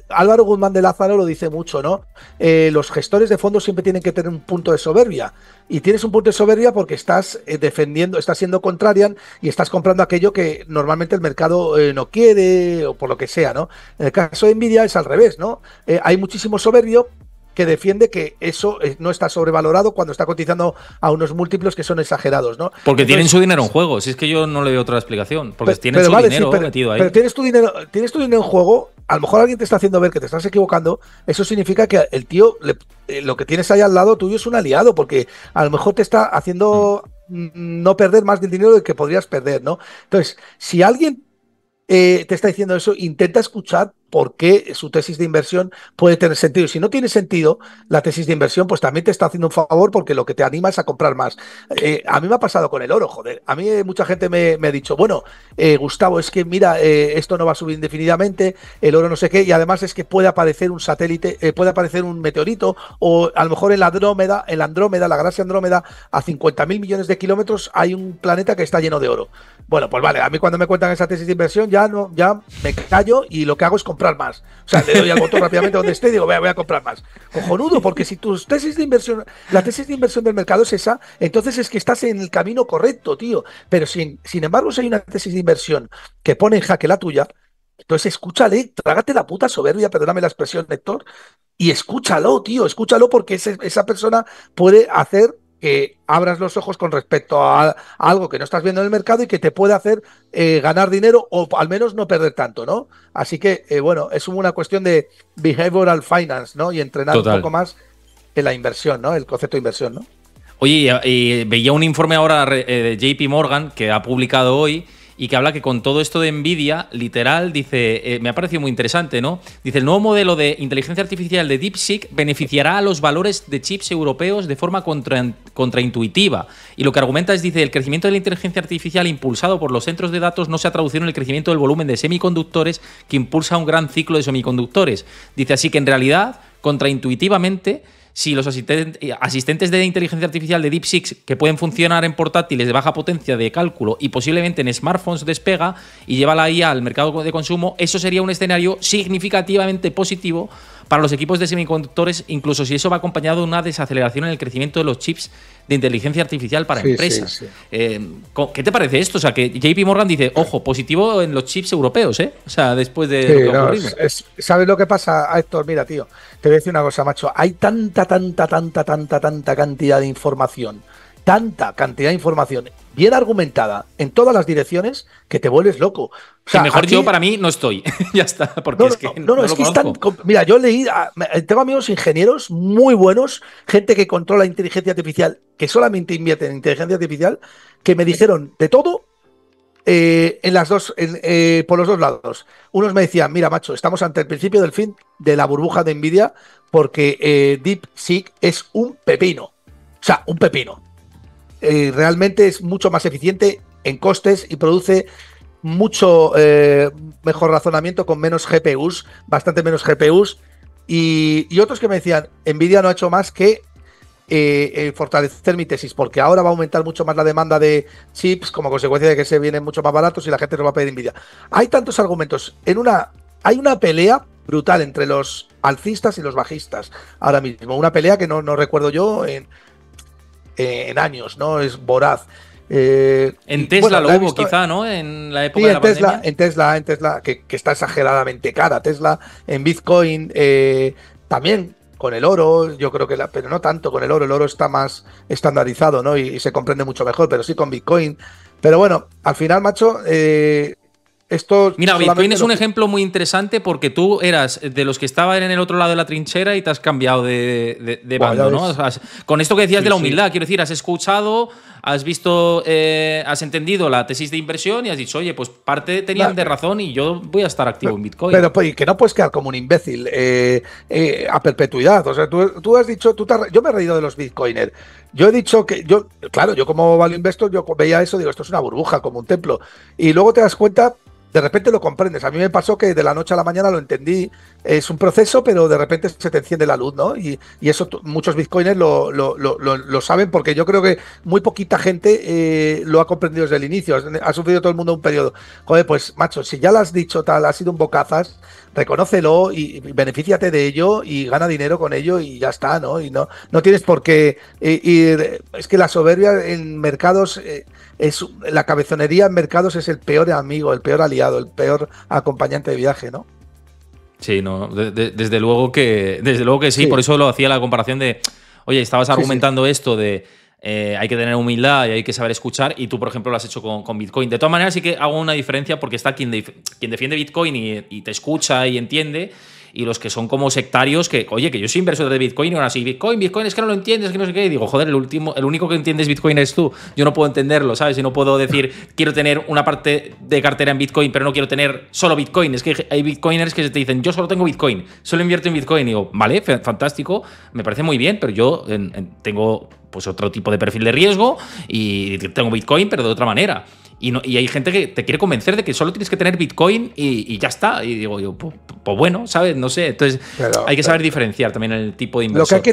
Álvaro Guzmán de Lázaro lo dice mucho, ¿no? Los gestores de fondos siempre tienen que tener un punto de soberbia, y tienes un punto de soberbia porque estás defendiendo, estás siendo contrarian y estás comprando aquello que normalmente el mercado no quiere o por lo que sea, ¿no? En el caso de Nvidia es al revés, ¿no? Hay muchísimo soberbio que defiende que eso no está sobrevalorado cuando está cotizando a unos múltiplos que son exagerados, ¿no? Porque tienen su dinero en juego, si es que yo no le veo otra explicación, porque tienen su dinero metido ahí. Pero tienes tu dinero en juego, a lo mejor alguien te está haciendo ver que te estás equivocando, eso significa que el tío, lo que tienes ahí al lado tuyo es un aliado, porque a lo mejor te está haciendo no perder más del dinero del que podrías perder, ¿no? Entonces, si alguien te está diciendo eso, intenta escuchar por qué su tesis de inversión puede tener sentido. Si no tiene sentido la tesis de inversión, pues también te está haciendo un favor porque lo que te anima es a comprar más. A mí me ha pasado con el oro, joder. A mí mucha gente me ha dicho, bueno, Gustavo, es que mira, esto no va a subir indefinidamente, el oro no sé qué, y además es que puede aparecer un satélite, puede aparecer un meteorito, o a lo mejor en la Andrómeda, la galaxia Andrómeda, a 50.000 millones de kilómetros hay un planeta que está lleno de oro. Bueno, pues vale, a mí cuando me cuentan esa tesis de inversión ya me callo y lo que hago es comprar más. O sea, le doy al botón rápidamente donde esté y digo, voy a comprar más. Cojonudo, porque si la tesis de inversión del mercado es esa, entonces es que estás en el camino correcto, tío. Pero sin embargo, si hay una tesis de inversión que pone en jaque la tuya, entonces escúchale, trágate la puta soberbia, perdóname la expresión, Héctor, y escúchalo, tío, escúchalo porque esa persona puede hacer que abras los ojos con respecto a algo que no estás viendo en el mercado y que te puede hacer ganar dinero o al menos no perder tanto, ¿no? Así que, bueno, es una cuestión de behavioral finance, ¿no? Y entrenar un poco más en la inversión, ¿no? El concepto de inversión, ¿no? Oye, veía un informe ahora de JP Morgan que ha publicado hoy y que habla que con todo esto de Nvidia, literal, dice, me ha parecido muy interesante, ¿no? Dice, el nuevo modelo de inteligencia artificial de DeepSeek beneficiará a los valores de chips europeos de forma contraintuitiva. Y lo que argumenta es, dice, el crecimiento de la inteligencia artificial impulsado por los centros de datos no se ha traducido en el crecimiento del volumen de semiconductores que impulsa un gran ciclo de semiconductores. Dice, así que en realidad, contraintuitivamente, si los asistentes de inteligencia artificial de DeepSeek, que pueden funcionar en portátiles de baja potencia de cálculo y posiblemente en smartphones, despega y lleva la IA al mercado de consumo, eso sería un escenario significativamente positivo para los equipos de semiconductores, incluso si eso va acompañado de una desaceleración en el crecimiento de los chips de inteligencia artificial para empresas. Sí. ¿Qué te parece esto? O sea, que JP Morgan dice, ojo, positivo en los chips europeos, ¿eh? O sea, después de lo que ha ocurrido. ¿Sabes lo que pasa, Héctor? Mira, tío, te voy a decir una cosa, macho. Hay tanta cantidad de información, bien argumentada en todas las direcciones, que te vuelves loco. O sea, mejor aquí, yo para mí no estoy. Ya está, porque es que mira, yo leí, tengo amigos ingenieros muy buenos, gente que controla inteligencia artificial, que solamente invierte en inteligencia artificial, que me dijeron de todo por los dos lados. Unos me decían, mira, macho, estamos ante el principio del fin de la burbuja de Nvidia, porque DeepSeek es un pepino. O sea, un pepino. Realmente es mucho más eficiente en costes y produce mucho mejor razonamiento con menos GPUs, bastante menos GPUs. Y otros que me decían, Nvidia no ha hecho más que fortalecer mi tesis, porque ahora va a aumentar mucho más la demanda de chips como consecuencia de que se vienen mucho más baratos y la gente nos va a pedir Nvidia. Hay tantos argumentos. Hay una pelea brutal entre los alcistas y los bajistas ahora mismo. Una pelea que no recuerdo yo en años, ¿no? Es voraz. En Tesla lo hubo, quizá, ¿no? En la época de la pandemia. En Tesla, que está exageradamente cara. Tesla, en Bitcoin, también con el oro, yo creo que pero no tanto con el oro está más estandarizado, ¿no? Y se comprende mucho mejor, pero sí con Bitcoin. Pero bueno, al final, macho, mira, Bitcoin es un ejemplo muy interesante porque tú eras de los que estaban en el otro lado de la trinchera y te has cambiado de bando, ¿no? O sea, con esto que decías de la humildad, quiero decir, has escuchado, has visto, has entendido la tesis de inversión y has dicho, oye, pues parte tenían de razón y yo voy a estar activo en Bitcoin. Pero que no puedes quedar como un imbécil a perpetuidad. O sea, tú has dicho, yo me he reído de los bitcoiners. Yo he dicho que yo como value investor, yo veía eso, digo, esto es una burbuja, como un templo. Y luego te das cuenta, de repente lo comprendes. A mí me pasó que de la noche a la mañana lo entendí. Es un proceso, pero de repente se te enciende la luz, ¿no? Y eso muchos bitcoiners lo saben, porque yo creo que muy poquita gente lo ha comprendido desde el inicio. Ha sufrido todo el mundo un periodo. Joder, pues, macho, si ya lo has dicho tal, has sido un bocazas, reconócelo y benefíciate de ello y gana dinero con ello y ya está, ¿no? Y no tienes por qué ir. Es que la soberbia en mercados... la cabezonería en mercados es el peor amigo, el peor aliado, el peor acompañante de viaje, ¿no? Sí, no, desde luego que sí, por eso lo hacía la comparación de, oye, estabas argumentando esto de hay que tener humildad y hay que saber escuchar, y tú, por ejemplo, lo has hecho con Bitcoin. De todas maneras, sí que hago una diferencia porque está quien defiende Bitcoin y te escucha y entiende, y los que son como sectarios que, oye, que yo soy inversor de Bitcoin y ahora sí, Bitcoin es que no lo entiendes, que no sé qué. Y digo, joder, el único que entiendes Bitcoin es tú. Yo no puedo entenderlo, ¿sabes? Y no puedo decir, quiero tener una parte de cartera en Bitcoin, pero no quiero tener solo Bitcoin. Es que hay Bitcoiners que te dicen, yo solo tengo Bitcoin, solo invierto en Bitcoin. Y digo, vale, fantástico, me parece muy bien, pero yo tengo pues otro tipo de perfil de riesgo y tengo Bitcoin, pero de otra manera. Y hay gente que te quiere convencer de que solo tienes que tener Bitcoin y ya está. Y digo yo, pues bueno, ¿sabes? No sé. Entonces hay que saber diferenciar también el tipo de inversión. Lo que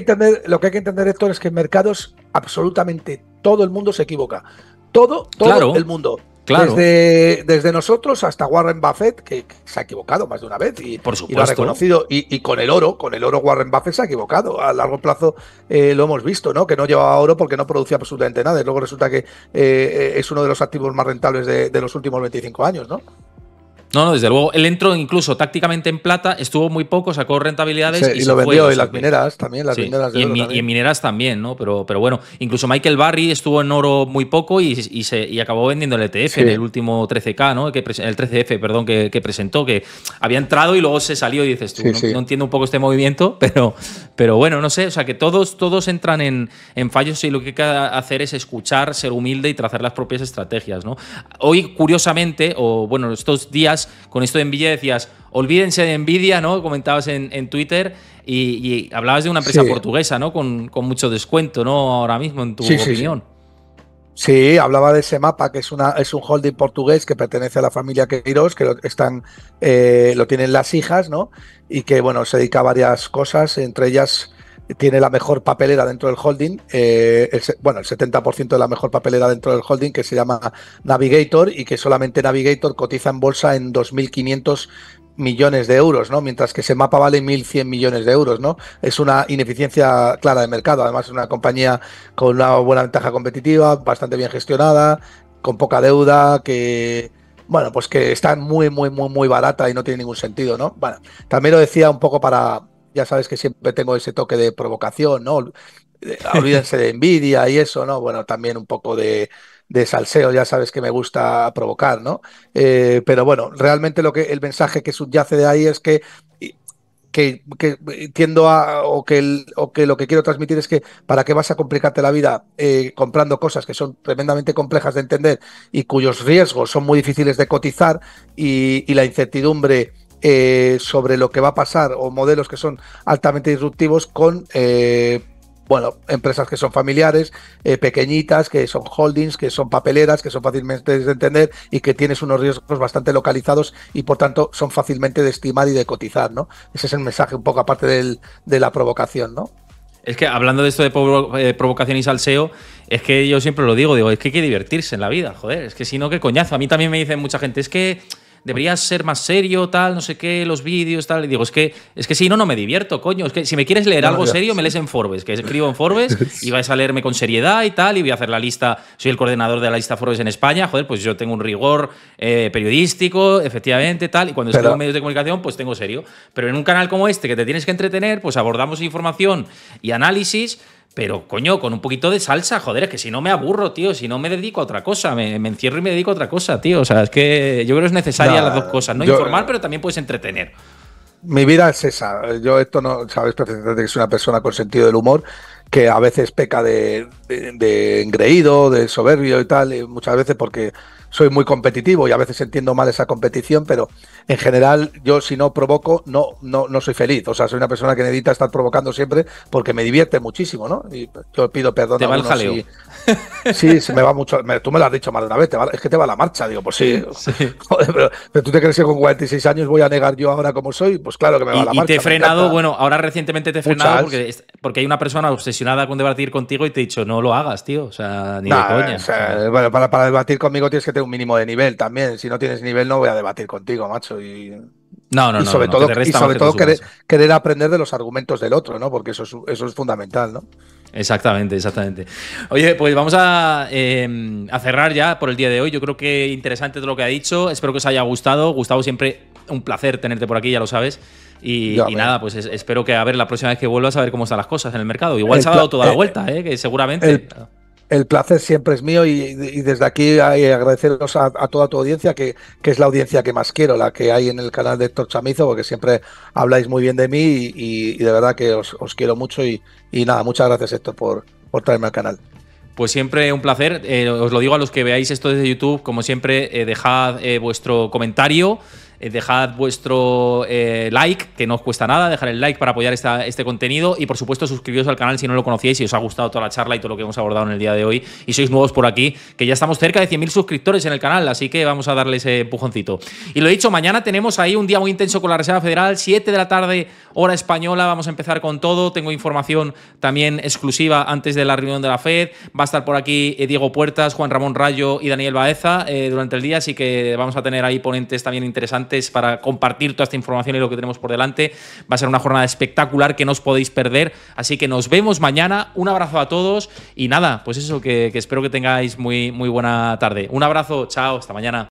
hay que entender, Héctor, es que en mercados absolutamente todo el mundo se equivoca. Todo el mundo. Claro. Desde nosotros hasta Warren Buffett, que se ha equivocado más de una vez y lo ha reconocido. Y con el oro Warren Buffett se ha equivocado. A largo plazo lo hemos visto, ¿no? Que no llevaba oro porque no producía absolutamente nada. Y luego resulta que es uno de los activos más rentables de los últimos 25 años, ¿no? No, desde luego. Él entró incluso tácticamente en plata, estuvo muy poco, sacó rentabilidades y lo vendió. Y las mineras también, las mineras de oro y en mineras también, ¿no? Pero bueno, incluso Michael Burry estuvo en oro muy poco y acabó vendiendo el ETF en el último 13K, ¿no? El 13F, perdón, que presentó, que había entrado y luego se salió y dices tú, no entiendo un poco este movimiento, pero bueno, no sé, o sea que todos entran en fallos y lo que hay que hacer es escuchar, ser humilde y trazar las propias estrategias, ¿no? Hoy, curiosamente, o bueno, estos días, con esto de Nvidia decías, olvídense de Nvidia, ¿no? Comentabas en Twitter y hablabas de una empresa portuguesa, ¿no? Con mucho descuento, ¿no? Ahora mismo, en tu opinión. Sí, hablaba de Semapa, que es un holding portugués que pertenece a la familia Queiroz, que lo tienen las hijas, ¿no? Y que, bueno, se dedica a varias cosas, entre ellas tiene la mejor papelera dentro del holding, el 70% de la mejor papelera dentro del holding, que se llama Navigator, y que solamente Navigator cotiza en bolsa en 2.500 millones de euros, ¿no? Mientras que ese mapa vale 1.100 millones de euros, ¿no? Es una ineficiencia clara de mercado. Además, es una compañía con una buena ventaja competitiva, bastante bien gestionada, con poca deuda, que, bueno, pues que está muy, muy, muy, muy barata y no tiene ningún sentido, ¿no? Bueno, también lo decía un poco para, ya sabes que siempre tengo ese toque de provocación, ¿no? Olvídense de Nvidia y eso, ¿no? Bueno, también un poco de salseo, ya sabes que me gusta provocar, ¿no? Pero bueno, realmente el mensaje que subyace de ahí es que tiendo a, o que lo que quiero transmitir es que para qué vas a complicarte la vida comprando cosas que son tremendamente complejas de entender y cuyos riesgos son muy difíciles de cotizar, y la incertidumbre sobre lo que va a pasar, o modelos que son altamente disruptivos con bueno, empresas que son familiares, pequeñitas, que son holdings, que son papeleras, que son fácilmente de entender y que tienes unos riesgos bastante localizados y por tanto son fácilmente de estimar y de cotizar, ¿no? Ese es el mensaje un poco aparte de la provocación, ¿no? Es que hablando de esto de provocación y salseo, es que yo siempre lo digo, es que hay que divertirse en la vida, joder, es que si no, qué coñazo. A mí también me dicen mucha gente, es que deberías ser más serio, tal, no sé qué, los vídeos, tal. Y digo, es que si no, no me divierto, coño. Es que si me quieres leer algo serio, me lees en Forbes, que escribo en Forbes y vais a leerme con seriedad y tal, y voy a hacer la lista. Soy el coordinador de la lista Forbes en España, joder, pues yo tengo un rigor periodístico, efectivamente, tal, y cuando escribo en medios de comunicación, pues tengo serio. Pero en un canal como este, que te tienes que entretener, pues abordamos información y análisis. Pero, coño, con un poquito de salsa, joder, es que si no me aburro, tío, si no me dedico a otra cosa, me encierro y me dedico a otra cosa, tío. O sea, es que yo creo que es necesaria las dos cosas, ¿no? Informar, pero también puedes entretener. Mi vida es esa. Yo esto no, sabes perfectamente que soy una persona con sentido del humor, que a veces peca de engreído, de soberbio y tal, y muchas veces porque soy muy competitivo y a veces entiendo mal esa competición, pero en general yo si no provoco no soy feliz. O sea, soy una persona que necesita estar provocando siempre porque me divierte muchísimo, ¿no? Y yo pido perdón a algunos. Te va el jaleo. Sí, se me va mucho. Tú me lo has dicho más de una vez, es que te va la marcha. Digo, pues sí. Joder, pero tú te crees que con 46 años voy a negar yo ahora como soy, pues claro que me va la marcha. Y te he frenado, bueno, ahora recientemente te he frenado porque hay una persona obsesionada con debatir contigo y te he dicho, no lo hagas, tío. O sea, ni de coña. O sea, bueno, para debatir conmigo tienes que tener un mínimo de nivel también. Si no tienes nivel, no voy a debatir contigo, macho. Y sobre todo querer aprender de los argumentos del otro, ¿no? Porque eso es fundamental, ¿no? Exactamente. Oye, pues vamos a cerrar ya por el día de hoy. Yo creo que interesante todo lo que ha dicho. Espero que os haya gustado. Gustavo, siempre un placer tenerte por aquí, ya lo sabes. Y nada, pues espero que a ver la próxima vez que vuelvas a ver cómo están las cosas en el mercado. Igual se ha dado toda la vuelta, que seguramente… El placer siempre es mío y desde aquí agradeceros a toda tu audiencia, que es la audiencia que más quiero, la que hay en el canal de Héctor Chamizo, porque siempre habláis muy bien de mí y de verdad que os quiero mucho y nada, muchas gracias Héctor por traerme al canal. Pues siempre un placer. Os lo digo a los que veáis esto desde YouTube, como siempre, dejad vuestro comentario. Dejad vuestro like, que no os cuesta nada, dejar el like para apoyar este contenido y por supuesto suscribiros al canal si no lo conocíais, si os ha gustado toda la charla y todo lo que hemos abordado en el día de hoy y sois nuevos por aquí, que ya estamos cerca de 100.000 suscriptores en el canal, así que vamos a darle ese empujoncito. Y lo he dicho, mañana tenemos ahí un día muy intenso con la Reserva Federal, 7 de la tarde, hora española, vamos a empezar con todo, tengo información también exclusiva antes de la reunión de la FED, va a estar por aquí Diego Puertas, Juan Ramón Rayo y Daniel Baeza durante el día, así que vamos a tener ahí ponentes también interesantes para compartir toda esta información y lo que tenemos por delante. Va a ser una jornada espectacular que no os podéis perder, así que nos vemos mañana. Un abrazo a todos y nada, pues eso, que espero que tengáis muy, muy buena tarde. Un abrazo, chao, hasta mañana.